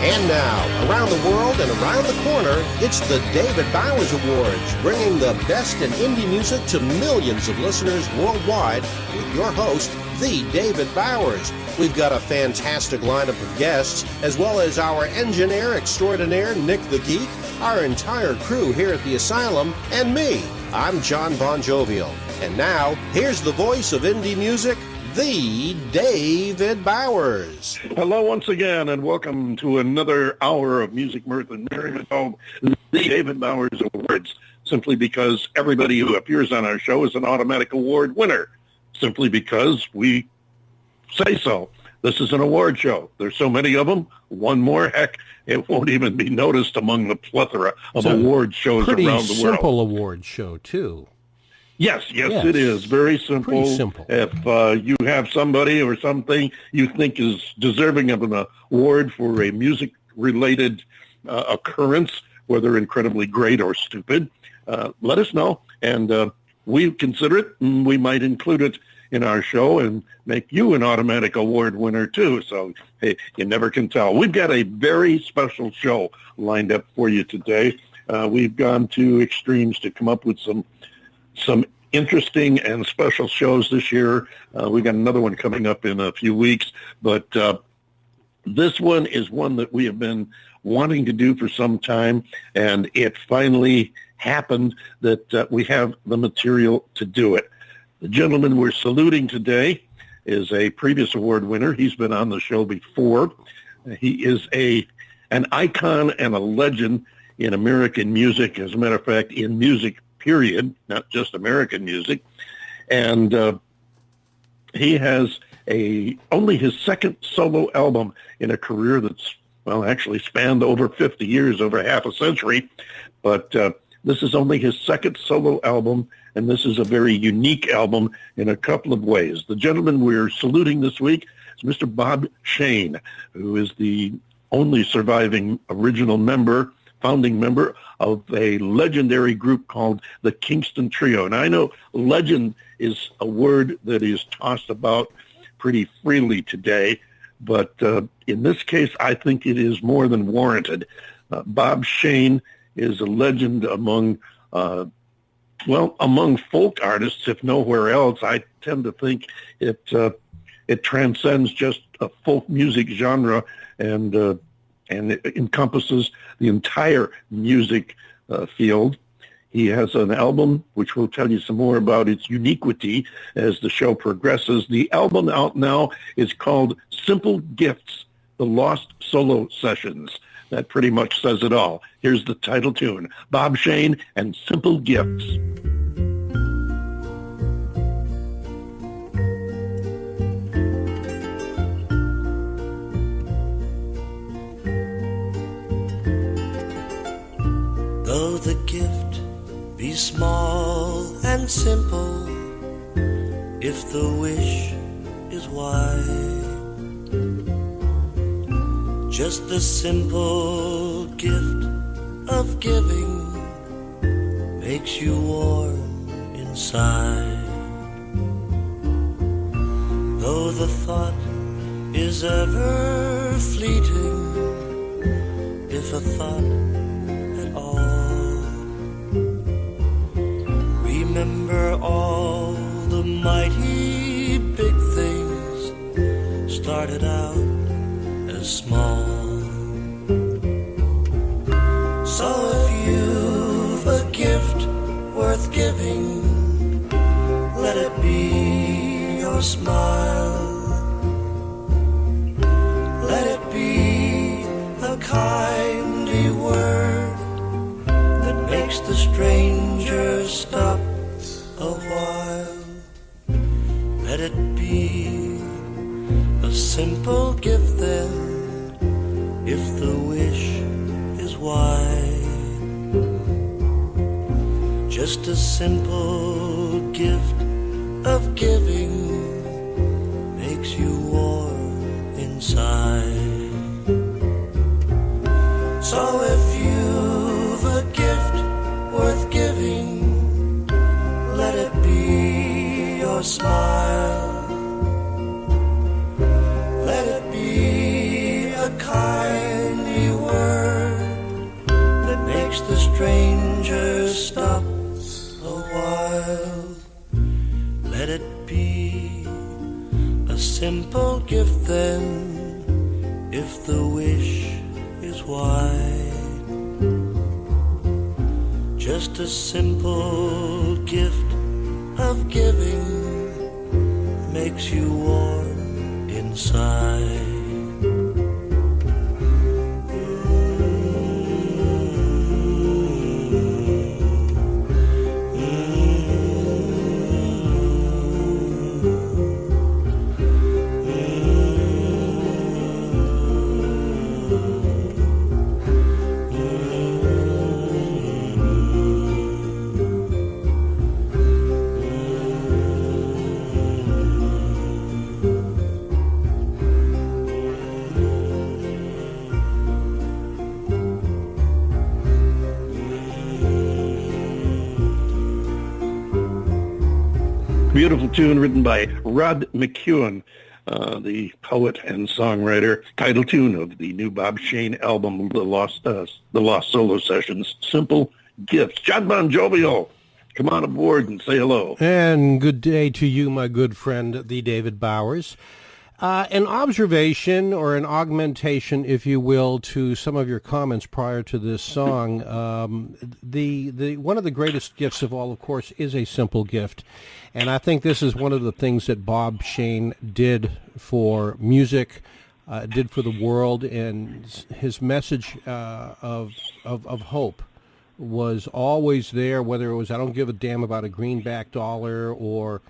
And now, around the world and around the corner, it's the David Bowers Awards, bringing the best in indie music to millions of listeners worldwide with your host, the David Bowers. We've got a fantastic lineup of guests, as well as our engineer extraordinaire, Nick the Geek, our entire crew here at the Asylum, and me. I'm John Bon Jovial. And now, here's the voice of indie music, the David Bowers. Hello once again, and welcome to another hour of music, mirth, and merriment called the David Bowers Awards, simply because everybody who appears on our show is an automatic award winner, simply because we say so. This is an award show. There's so many of them. One more, heck, it won't even be noticed among the plethora of award shows around the world. Pretty simple award show, too. Yes, it is. Very simple. Pretty simple. If you have somebody or something you think is deserving of an award for a music-related occurrence, whether incredibly great or stupid, let us know, and we consider it, and we might include it in our show and make you an automatic award winner, too. So, hey, you never can tell. We've got a very special show lined up for you today. We've gone to extremes to come up with some interesting and special shows this year. We got another one coming up in a few weeks, but this one is one that we have been wanting to do for some time, and it finally happened that we have the material to do it. The gentleman we're saluting today is a previous award winner. He's been on the show before. He is an icon and a legend in American music, as a matter of fact, in music period, not just American music. And he has only his second solo album in a career that's, well, actually spanned over 50 years, over half a century. But this is only his second solo album, and this is a very unique album in a couple of ways. The gentleman we're saluting this week is Mr. Bob Shane, who is the only surviving original member, founding member of a legendary group called the Kingston Trio. And I know legend is a word that is tossed about pretty freely today, but in this case, I think it is more than warranted. Bob Shane is a legend among folk artists, if nowhere else. I tend to think it transcends just a folk music genre, and it encompasses the entire music field. He has an album, which we'll tell you some more about its uniquity as the show progresses. The album out now is called Simple Gifts, The Lost Solo Sessions. That pretty much says it all. Here's the title tune, Bob Shane and Simple Gifts. Though the gift be small and simple, if the wish is wide, just the simple gift of giving makes you warm inside. Though the thought is ever fleeting, if a thought at all, remember all the mighty big things started out as small. So if you've a gift worth giving, let it be your smile. Let it be a kindly word that makes the stranger stop a while. Let it be a simple gift then, if the wish is wide. Just a simple gift of giving makes you warm inside. So if you've a gift worth giving, let it be your smile. Let it be a kindly stranger stop a while. Let it be a simple gift then, if the wish is wide. Just a simple gift of giving makes you warm inside. Beautiful tune written by Rod McEwen, the poet and songwriter. Title tune of the new Bob Shane album, The Lost Solo Sessions, Simple Gifts. John Bon Jovial, come on aboard and say hello. And good day to you, my good friend, the David Bowers. An observation or an augmentation, if you will, to some of your comments prior to this song. The one of the greatest gifts of all, of course, is a simple gift. And I think this is one of the things that Bob Shane did for music, did for the world, and his message of hope was always there, whether it was I don't give a damn about a greenback dollar or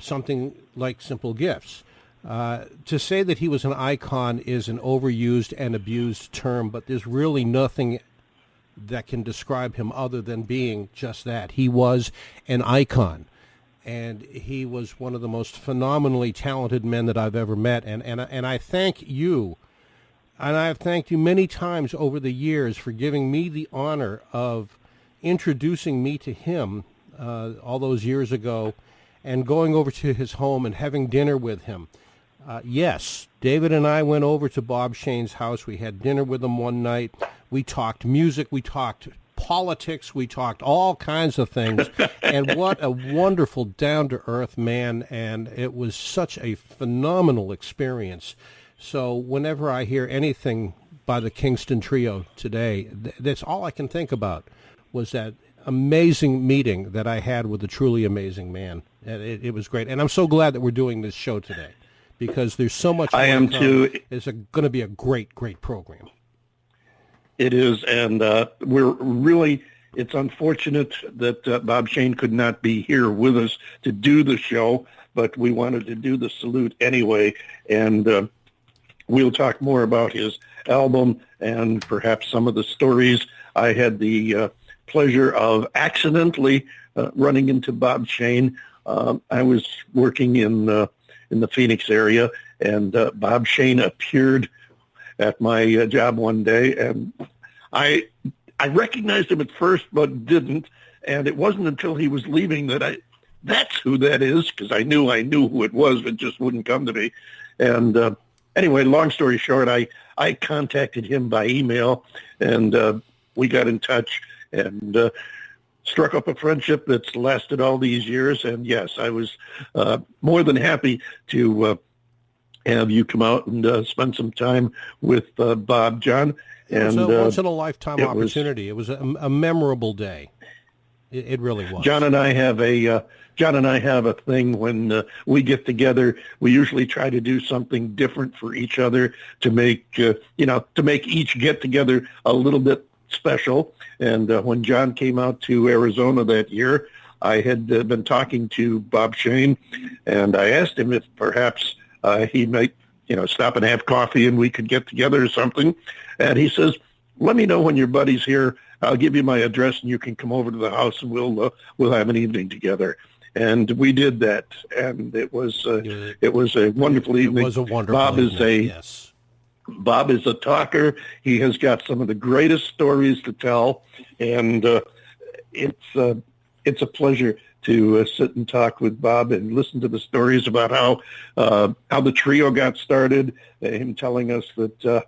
something like Simple Gifts. To say that he was an icon is an overused and abused term, but there's really nothing that can describe him other than being just that. He was an icon, and he was one of the most phenomenally talented men that I've ever met. And I thank you, and I have thanked you many times over the years for giving me the honor of introducing me to him all those years ago and going over to his home and having dinner with him. Yes, David and I went over to Bob Shane's house. We had dinner with him one night. We talked music. We talked politics. We talked all kinds of things. And what a wonderful, down-to-earth man. And it was such a phenomenal experience. So whenever I hear anything by the Kingston Trio today, that's all I can think about was that amazing meeting that I had with a truly amazing man. It was great. And I'm so glad that we're doing this show today, because there's so much. I am too. It's going to be a great, great program. It is, and it's unfortunate that Bob Shane could not be here with us to do the show, but we wanted to do the salute anyway, and we'll talk more about his album and perhaps some of the stories. I had the pleasure of accidentally running into Bob Shane. I was working in the Phoenix area, and Bob Shane appeared at my job one day, and I recognized him at first but didn't, and it wasn't until he was leaving that that's who that is, because I knew who it was, but it just wouldn't come to me. And anyway, long story short, I contacted him by email, and we got in touch and struck up a friendship that's lasted all these years. And yes, I was more than happy to have you come out and spend some time with Bob, John. And it was a once-in-a-lifetime opportunity. It was a memorable day. It really was. John and I have a thing when we get together. We usually try to do something different for each other to make each get together a little bit special. And when John came out to Arizona that year, I had been talking to Bob Shane, and I asked him if perhaps he might, stop and have coffee and we could get together or something. And he says, "Let me know when your buddy's here. I'll give you my address and you can come over to the house and we'll have an evening together." And we did that, and it was a wonderful evening. It was a wonderful evening. Yes. Bob is a talker. He has got some of the greatest stories to tell, and it's a pleasure to sit and talk with Bob and listen to the stories about how the trio got started. Him telling us that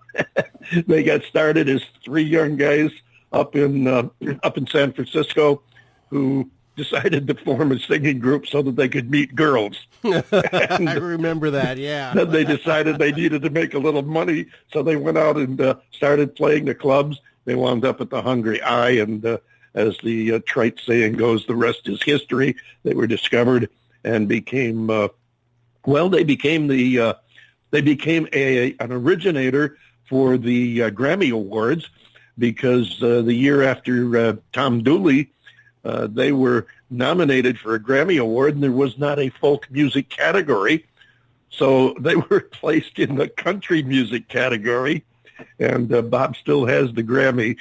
they got started as three young guys up in San Francisco who decided to form a singing group so that they could meet girls. I remember that, yeah. Then they decided they needed to make a little money, so they went out and started playing the clubs. They wound up at the Hungry Eye, and as the trite saying goes, the rest is history. They were discovered and became, they became an originator for the Grammy Awards, because the year after Tom Dooley, they were nominated for a Grammy Award, and there was not a folk music category. So they were placed in the country music category, and Bob still has the Grammy.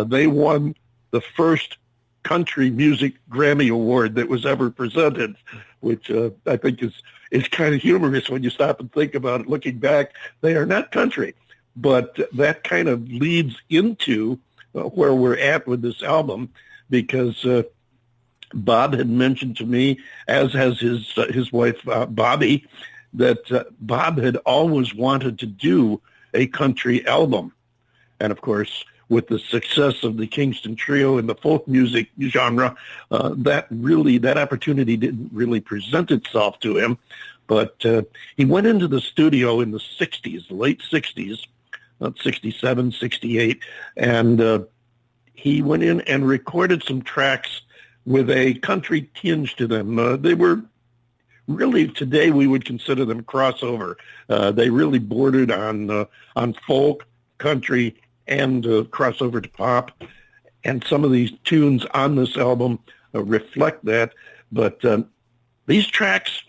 They won the first country music Grammy Award that was ever presented, which I think is kind of humorous when you stop and think about it. Looking back, they are not country, but that kind of leads into where we're at with this album, because Bob had mentioned to me, as has his wife Bobby, that Bob had always wanted to do a country album. And of course, with the success of the Kingston Trio in the folk music genre, that opportunity didn't really present itself to him. But he went into the studio in the 60s, the late 60s, 67, 68, and he went in and recorded some tracks with a country tinge to them. They were really, today we would consider them crossover. They really bordered on folk, country, and crossover to pop. And some of these tunes on this album reflect that. But these tracks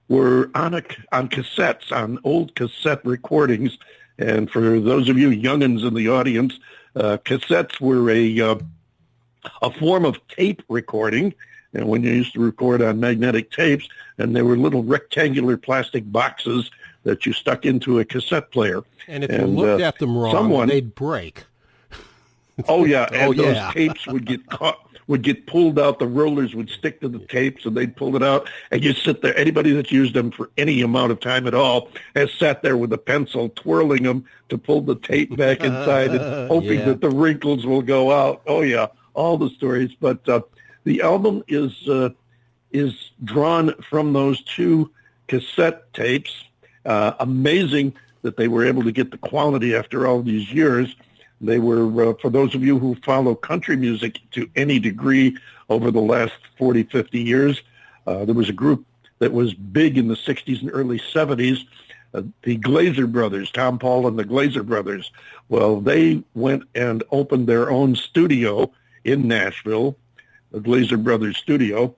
were on cassettes, on old cassette recordings. And for those of you youngins in the audience, cassettes were a form of tape recording, and when you used to record on magnetic tapes, and they were little rectangular plastic boxes that you stuck into a cassette player. And if you looked at them wrong, they'd break. Oh yeah, and those tapes would get pulled out. The rollers would stick to the tapes, and they'd pull it out, and you'd sit there. Anybody that's used them for any amount of time at all has sat there with a pencil twirling them to pull the tape back inside and hoping that the wrinkles will go out. Oh yeah, all the stories. But the album is drawn from those two cassette tapes. Amazing that they were able to get the quality after all these years. They were, for those of you who follow country music to any degree over the last 40, 50 years, there was a group that was big in the 60s and early 70s, the Glazer Brothers, Tom Paul and the Glazer Brothers. Well, they went and opened their own studio in Nashville, the Glazer Brothers Studio,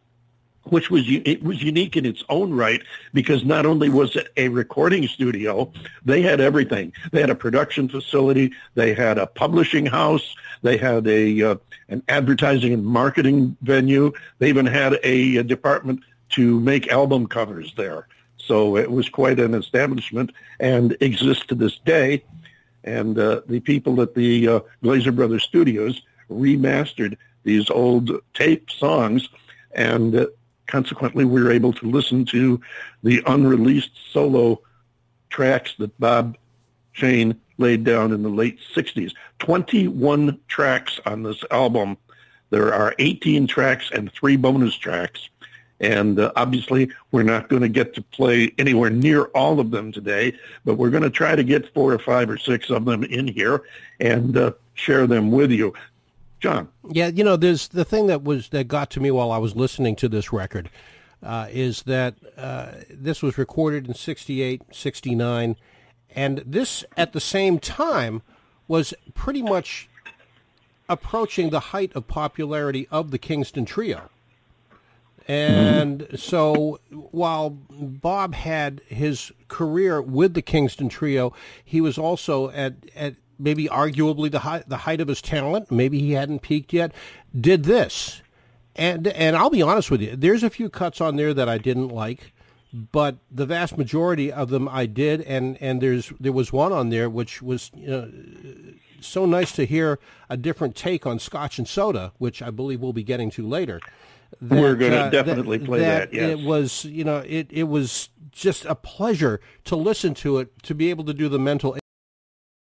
which was unique in its own right, because not only was it a recording studio, they had everything. They had a production facility, they had a publishing house, they had an advertising and marketing venue, they even had a department to make album covers there. So it was quite an establishment and exists to this day. And the people at the Glazer Brothers Studios remastered these old tape songs, and consequently, we were able to listen to the unreleased solo tracks that Bob Shane laid down in the late 60s. 21 tracks on this album. There are 18 tracks and 3 bonus tracks. And obviously, we're not going to get to play anywhere near all of them today, but we're going to try to get 4 or 5 or 6 of them in here and share them with you. John. Yeah, there's the thing that got to me while I was listening to this record is that this was recorded in 68, 69, and this at the same time was pretty much approaching the height of popularity of the Kingston Trio. And so while Bob had his career with the Kingston Trio, he was also at maybe arguably the height of his talent. Maybe he hadn't peaked yet. Did this. And I'll be honest with you, there's a few cuts on there that I didn't like, but the vast majority of them I did, and there was one on there which was so nice to hear a different take on Scotch and Soda, which I believe we'll be getting to later. We're going to definitely play that, yes. It was, it was just a pleasure to listen to it, to be able to do the mental